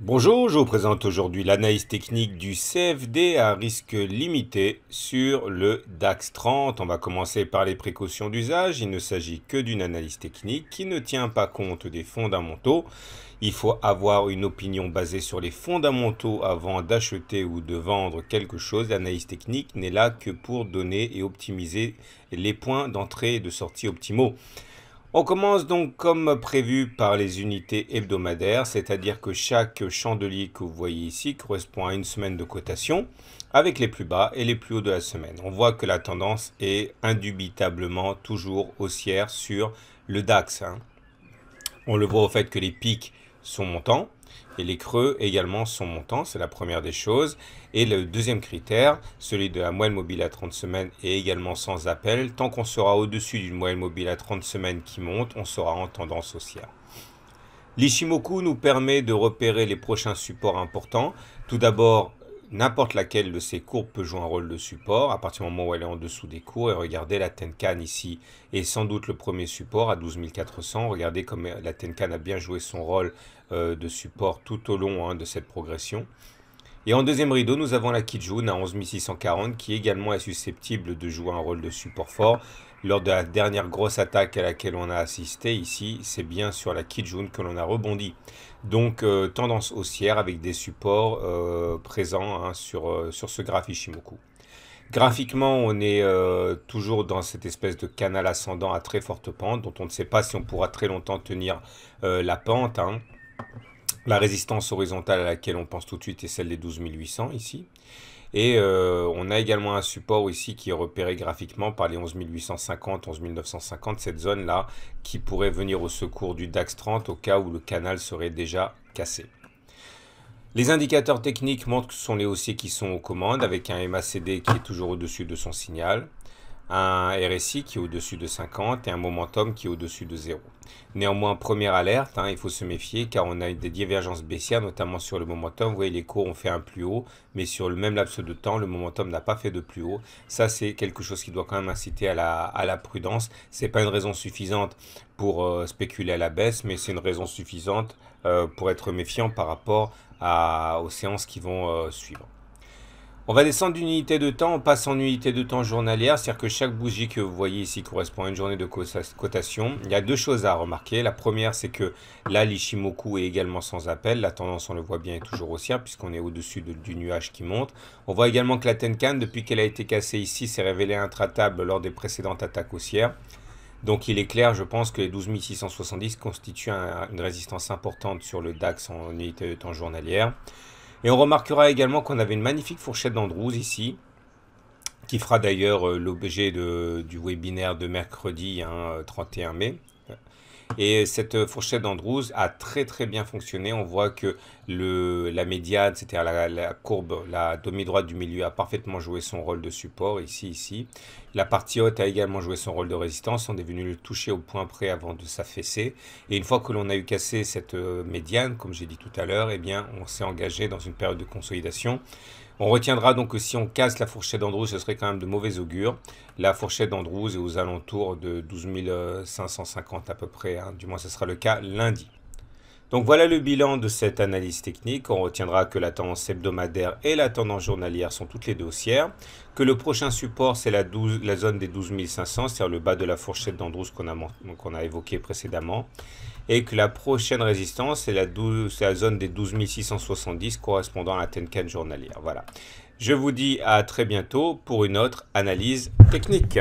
Bonjour, je vous présente aujourd'hui l'analyse technique du CFD à risque limité sur le DAX 30. On va commencer par les précautions d'usage. Il ne s'agit que d'une analyse technique qui ne tient pas compte des fondamentaux. Il faut avoir une opinion basée sur les fondamentaux avant d'acheter ou de vendre quelque chose. L'analyse technique n'est là que pour donner et optimiser les points d'entrée et de sortie optimaux. On commence donc comme prévu par les unités hebdomadaires, c'est-à-dire que chaque chandelier que vous voyez ici correspond à une semaine de cotation avec les plus bas et les plus hauts de la semaine. On voit que la tendance est indubitablement toujours haussière sur le DAX. On le voit au fait que les pics sont montants et les creux également sont montants, c'est la première des choses. Et le deuxième critère, celui de la moyenne mobile à 30 semaines, est également sans appel. Tant qu'on sera au-dessus d'une moyenne mobile à 30 semaines qui monte, on sera en tendance haussière. L'Ishimoku nous permet de repérer les prochains supports importants. Tout d'abord, n'importe laquelle de ces courbes peut jouer un rôle de support à partir du moment où elle est en dessous des cours. Et regardez, la Tenkan ici est sans doute le premier support à 12 400. Regardez comme la Tenkan a bien joué son rôle de support tout au long de cette progression. Et en deuxième rideau, nous avons la Kijun à 11 640 qui également est susceptible de jouer un rôle de support fort. Lors de la dernière grosse attaque à laquelle on a assisté ici, c'est bien sur la Kijun que l'on a rebondi. Donc tendance haussière avec des supports présents sur ce graphe Ishimoku. Graphiquement, on est toujours dans cette espèce de canal ascendant à très forte pente, dont on ne sait pas si on pourra très longtemps tenir la pente. La résistance horizontale à laquelle on pense tout de suite est celle des 12 800 ici. Et on a également un support ici qui est repéré graphiquement par les 11 850, 11 950, cette zone-là qui pourrait venir au secours du DAX 30 au cas où le canal serait déjà cassé. Les indicateurs techniques montrent que ce sont les haussiers qui sont aux commandes avec un MACD qui est toujours au-dessus de son signal, un RSI qui est au-dessus de 50 et un momentum qui est au-dessus de 0. Néanmoins, première alerte, il faut se méfier car on a des divergences baissières, notamment sur le momentum. Vous voyez, les cours ont fait un plus haut, mais sur le même laps de temps, le momentum n'a pas fait de plus haut. Ça, c'est quelque chose qui doit quand même inciter à la prudence. Ce n'est pas une raison suffisante pour spéculer à la baisse, mais c'est une raison suffisante pour être méfiant par rapport aux séances qui vont suivre. On va descendre d'une unité de temps, on passe en unité de temps journalière, c'est-à-dire que chaque bougie que vous voyez ici correspond à une journée de cotation. Il y a deux choses à remarquer. La première, c'est que là, l'Ishimoku est également sans appel. La tendance, on le voit bien, est toujours haussière puisqu'on est au-dessus du nuage qui monte. On voit également que la Tenkan, depuis qu'elle a été cassée ici, s'est révélée intratable lors des précédentes attaques haussières. Donc il est clair, je pense que les 12 670 constituent une résistance importante sur le DAX en unité de temps journalière. Et on remarquera également qu'on avait une magnifique fourchette d'Andrews ici, qui fera d'ailleurs l'objet du webinaire de mercredi 31 mai. Et cette fourchette d'Andrews a très bien fonctionné. On voit que la médiane, c'est-à-dire la courbe, la demi-droite du milieu a parfaitement joué son rôle de support ici. La partie haute a également joué son rôle de résistance. On est venu le toucher au point près avant de s'affaisser. Et une fois que l'on a eu cassé cette médiane, comme j'ai dit tout à l'heure, eh bien, on s'est engagé dans une période de consolidation. On retiendra donc que si on casse la fourchette d'Andrews, ce serait quand même de mauvais augure. La fourchette d'Andrews est aux alentours de 12 550 à peu près, du moins ce sera le cas lundi. Donc voilà le bilan de cette analyse technique. On retiendra que la tendance hebdomadaire et la tendance journalière sont toutes les deux haussières, que le prochain support c'est la zone des 12 500, c'est-à-dire le bas de la fourchette d'Andrews qu'on a évoqué précédemment, et que la prochaine résistance c'est la zone des 12 670 correspondant à la Tenkan journalière. Voilà. Je vous dis à très bientôt pour une autre analyse technique.